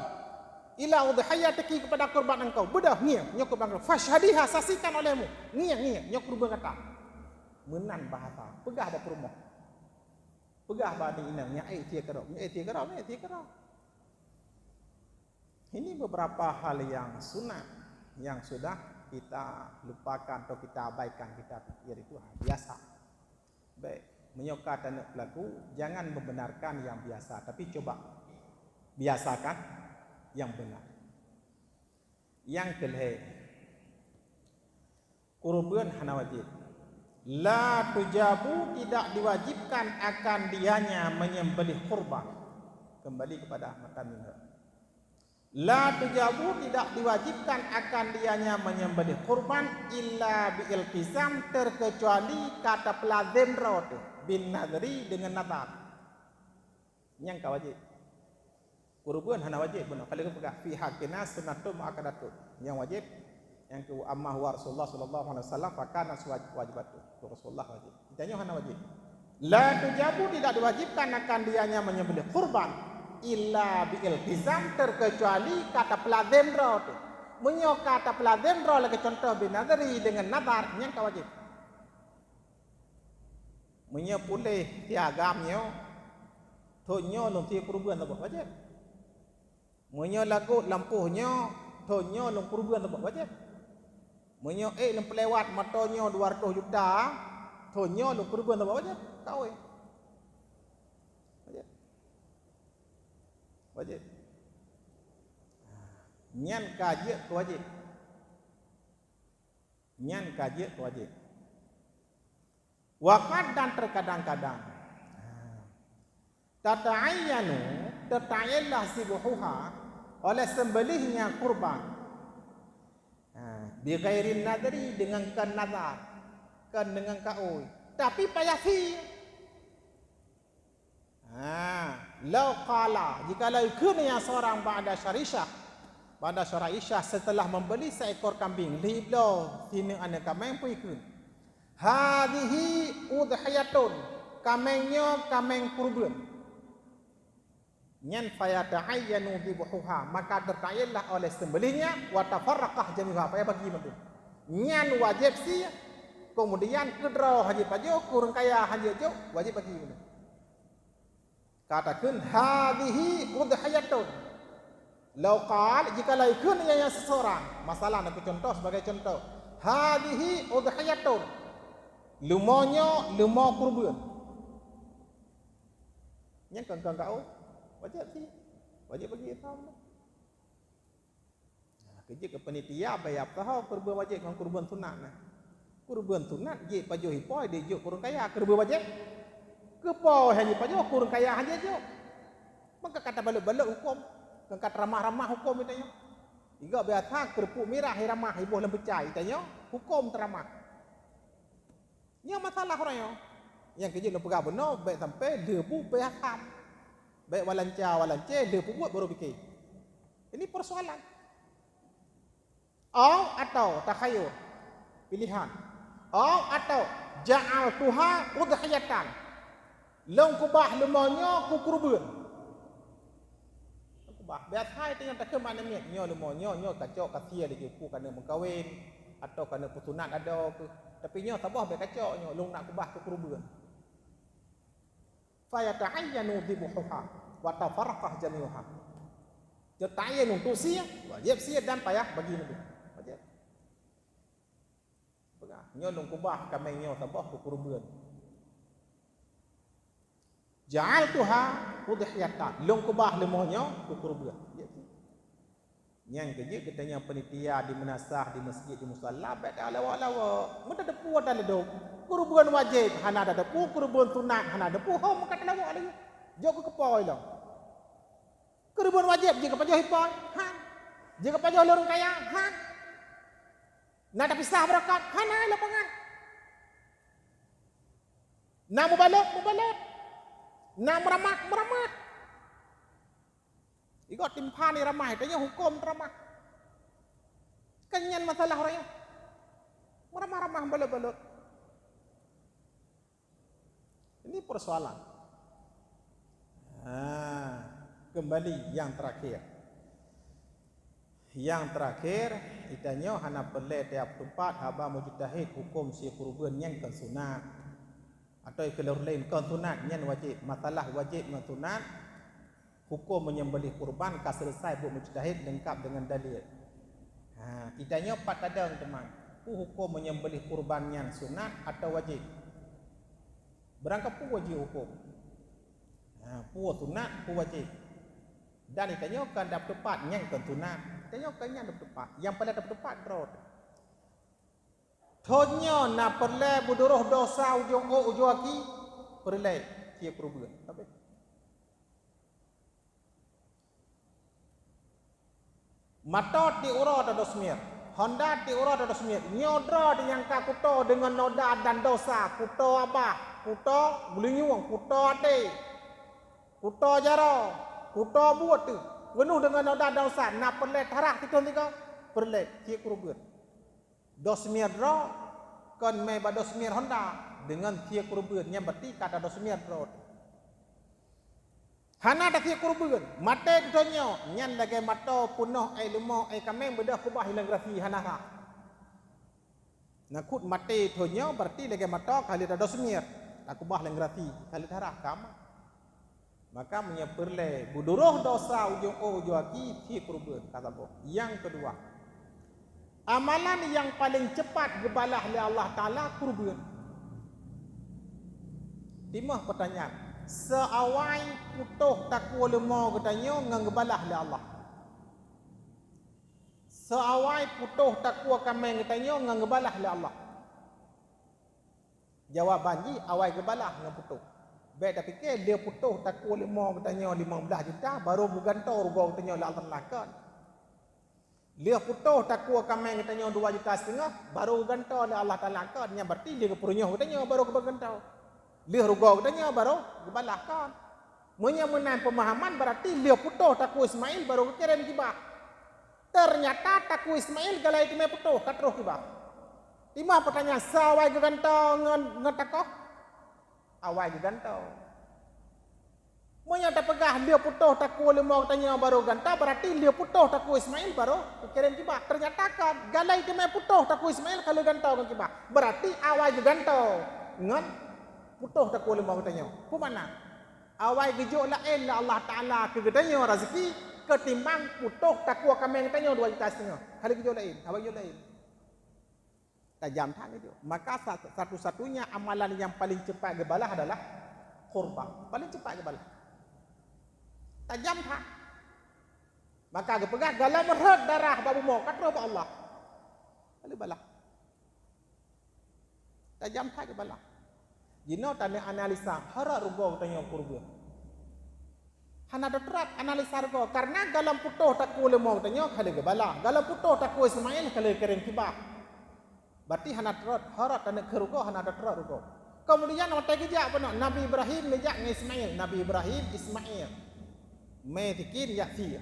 Ila udhiyatiki kepada kurban engkau. Bedah ngiang nyok kurban engkau. Fashhadiha saksikan olehmu. Ngiang nyok kurban kata. Menan bahasa, pegah ada rumah. Pegah badi inangnya tiak kerau. Ini beberapa hal yang sunat yang sudah kita lupakan atau kita abaikan, kita pikir itu biasa. Baik, menyokat dan pelaku jangan membenarkan yang biasa, tapi coba biasakan yang benar. Yang kelih kurban hana wajib. La tujabu tidak diwajibkan akan dianya menyembelih kurban. Kembali kepada matan minha. La tujabu tidak diwajibkan akan dianya menyembelih kurban illa bil iltizam terkecuali kata pelazim rot bin nadri dengan nazar. Yang ka wajib. Kurban hana wajib benar. Kalau kita fi hakina sunnatul muakkadatun. Yang wajib yang ke amma huwa Rasulullah sallallahu alaihi wasallam fakana wajibatu Rasulullah wajib. Ditanya hana wajib. La tujabu tidak diwajibkan akan dianya menyembelih kurban illa bi iltizam terkecuali kata pelazim rot. Menyo kata pelazim rot lagi contoh binadari dengan nazar yang ka wajib. Menyo pulih tiagamnya tonyo lum ti kurban tak wajib. Menyo lagu lampuhnya tonyo lum kurban tak wajib. Menyo lem pelewat matonyo 200 juta, tonyo lu kurban tak wajib, kawin. Wajib. Nyan kaji tu wajib. Nyan kaji tu wajib. Waqad dan terkadang-kadang tata'ayyanu sibuhuha oleh sembelihnya kurban. Bi ghairin nadri dengan kan nazar, kan dengan kaui. Tapi payah fi. Lau qala jika laikun yang seorang ba'da syaraisyah setelah membeli seekor kambing liblo sini anak kambing puikun. Hadhihi udhiyatun kambingnya kambing kurban. Nyan fayata'ayyanu bibuhuha maka tertayinlah oleh sembelihnya wa tafarraqah jami'ha payah bagi betul. Nyan wajib si kemudian kedra haji pajo kurang kaya haji jo wajib bagi betul. Katakan hadhihi udhiyatun Lauqal jika laikun yang seseorang, masalah nak contoh sebagai contoh. Hadhihi udhiyatun. Lumonyo lumo kurban. Yang kan kau wajib sih. Wajib bagi tahu. Nah, kerja ke panitia bayar tahu kurban wajib dengan kurban sunat nah. Kurban sunat je pajoh hipoi dia juk kurang kaya kurban wajib. Kepo hanya pajoh kurang kaya hanya juk. Maka kata balik-balik hukum. Kata ramah-ramah hukum itu. Jika biasa kerupuk merah ramah ibu lem pecah itu hukum teramah. Ini masalah orang yang kerja nak pegang benar baik sampai debu baik ham. Baik walanca debu buat baru fikir. Ini persoalan. Atau takhayur pilihan. Atau ja'al tuha udhiyatan. Long kubah lemonyo ku kurban. Biasa itu yang tak kemana ni, nyo kacau kasia dia ku kerana mengkawin atau kerana pertunat ada ke. Tapi nyo tabah be kacau nyo long nak kubah ke kurban. Fa yata'ayyanu dhibuha wa tafarraqah jami'uha. Jata'ayyanu untuk sia, wajib sia dan payah bagi nabi. Wajib. Pegah nyo long kubah kami nyo tabah ke kurban. Ja'al tuha udhiyatan. Long kubah lemohnya kurban. Yang kerja katanya penitia di menasah di masjid di musalla baik dah lawa-lawa. Mun ada pu ada ledok. Kurban wajib hana ada pu kurban sunat hana ada pu ho mun kata lawa lagi. Jog ke kepoi lah. Kurban wajib jika pajoh hipoi. Jika pajoh lorong kaya. Nak pisah berakat hana lapangan. Nak mubalak. Nak meramat. Ikut timpan ni ramai, tanya hukum teramah. Kenyan masalah orangnya. Meramah-ramah balot-balot. Ini persoalan. Kembali yang terakhir. Yang terakhir, itanya hana pelai tiap tempat haba mujtahid hukum si kurban yang kan sunat. Atau kalau lain kan sunat yang wajib. Masalah wajib dengan sunat, hukum menyembelih kurban kah selesai buat mujtahid lengkap dengan dalil. Itanya empat ada teman. Hukum menyembelih kurban yang sunat atau wajib. Berangkat pu wajib hukum. Pu sunat, pu wajib. Dan itanya kan dapat tepat yang kan sunat. Itanya kan yang dapat tepat. Yang paling dapat tepat drot. Tonyo na perle buduruh dosa ujung aki perle dia kurban. Tapi matot di uro ada dosmir, Honda di uro ada dosmir. Nyodra yang kakuto dengan noda dan dosa, kuto abah, kuto bulinyuang, kuto ade, kuto jaro, kuto buat tu. Penuh dengan noda dan dosa. Na perle tarak kita tiga perle dia kurban. Dosmir draw kan mai badosmir Honda dengan tia kurban yang berarti kata dosmir draw. Hana dak tia kurban, mate ditonyo nyan lagi mato punoh ai lemo ai kameng bedah kubah hilang grafi hana ha. Nakut mate tonyo berarti lagi mato kali dak dosmir, tak kubah hilang grafi kali darah kama. Maka menyeperle buduruh dosa ujung aki tia kurban kata boh. Yang kedua, amalan yang paling cepat gebalah oleh Allah Ta'ala kurban. Timah pertanyaan. Seawai putuh takwa lemah katanya ngan gebalah oleh Allah. Seawai putuh takwa kameng katanya ngan gebalah oleh Allah. Jawaban ji awai gebalah ngan putuh. Baik dah fikir dia putuh takwa lemah katanya 15 juta baru bergantor rugau katanya oleh Allah Ta'ala. Dia putuh takwa kameng katanya 2,5 juta baru gantau oleh Allah Ta'ala kan. Yang berarti dia kepurunyah katanya baru kebagantau. Dia rugau katanya baru kebalahkan. Menyemenan pemahaman berarti dia putuh takwa Ismail baru kekiran kibah. Ternyata takwa Ismail galai timai putuh katruh kibah. Timah pertanyaan sawai gegantau ngetakoh. Awai gegantau. Menyata pegah dia putuh takwa lemah tanya baru gantau berarti dia putuh takwa Ismail baru kekiran kibah. Ternyata kan galai timai putuh takwa Ismail kalau gantau kan kibah. Berarti awai gegantau ngan putuh takwa lemah tanya. Ku mana? Awai gejuk la Allah Ta'ala ke katanya rezeki ketimbang putuh takwa kameng tanya 2,5 juta. Kali kerja lain, apa kerja lain? Tajam tak itu. Maka satu-satunya amalan yang paling cepat gebalah adalah kurban. Paling cepat gebalah. Tajam tak. Maka gepegang galam merhad darah babu mau kata Allah. Kali balah. Tajam tak gebalah. Jino tanya analisa hara rugo tanya kurban. Hana dotrat analisa rugo karena galam putuh takwa lemau tanya kali gebalah. Galam putuh takwa Ismail kali kering kibah. Berarti hana terot harat dan kerugo hana terot rugo. Kemudian otak kijak apa Nabi Ibrahim nejak dengan Ismail. Nabi Ibrahim Ismail. Metikin yakfi.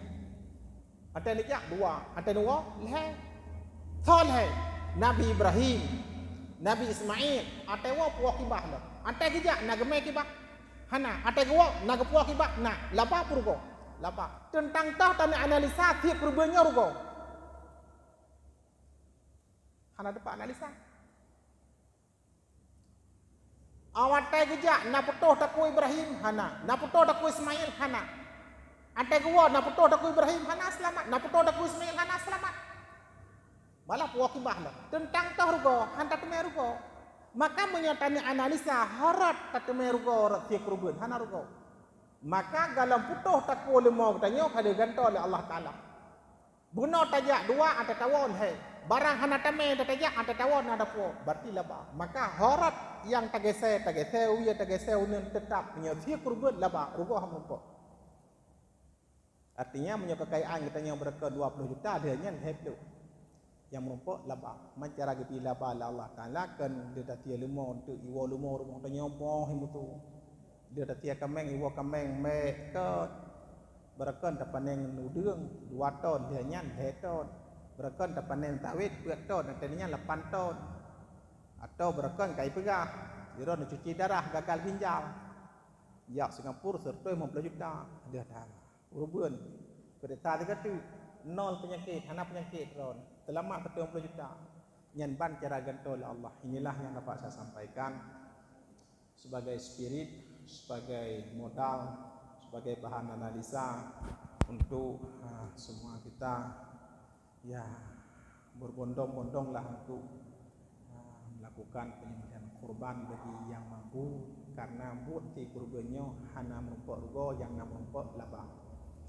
Ada nejak dua. Ada dua leh. Saleh. Nabi Ibrahim. Nabi Ismail. Ada dua puak kibah lah. Ada kijak nagme kibah. Hana. Ada dua nagpuak kibah. Nah, lapa rugo. Lapa. Tentang tah tanya analisa tiap perubahannya rugo. Hana dapat analisa. Awak tay gejak na putuh takwa Ibrahim hana, na putuh takwa Ismail hana. Ate gua na putuh takwa Ibrahim hana selamat, na putuh takwa Ismail hana selamat. Malah puak kibah lah. Tentang tah rugo, hanta temer rugo. Maka menyatani analisa harat temer rugo rat tiap ruben hana rugo. Maka dalam putuh takwa lemau tanya kada ganto oleh Allah Taala. Buno tajak dua ate tawon hai. Barang hana tame tajak ate tawon ada po. Berarti laba. Maka harat yang tagese uya tagese unen tetap punya tiap kurban laba rugo hampo. Artinya punya kekayaan kita yang berke 20 juta dia nyan itu. Yang merumpuk laba. Macara gitu laba Allah Taala kan dia datia lemo untuk iwo lemo rumah tanya po himutu. Dia datia kameng iwo kameng me ke berakan tapaneng nudung 2 ton dia nyan 2 ton. Berakan tapaneng tawit 2 ton nantinya 8 ton. Atau berakan kai pegah. Dia nak cuci darah gagal ginjal. Ya Singapura serta 50 juta. Dia dah urban. Kereta dia tu 0 penyakit, hana penyakit ron. Selamat 50 juta. Nyan ban cara gantol Allah. Inilah yang dapat saya sampaikan sebagai spirit, sebagai modal, sebagai bahan analisa untuk semua kita ya berbondong-bondonglah untuk melakukan penyembelihan kurban bagi yang mampu karena bukti kurbannya hana merumpuk rugo yang merumpuk laba.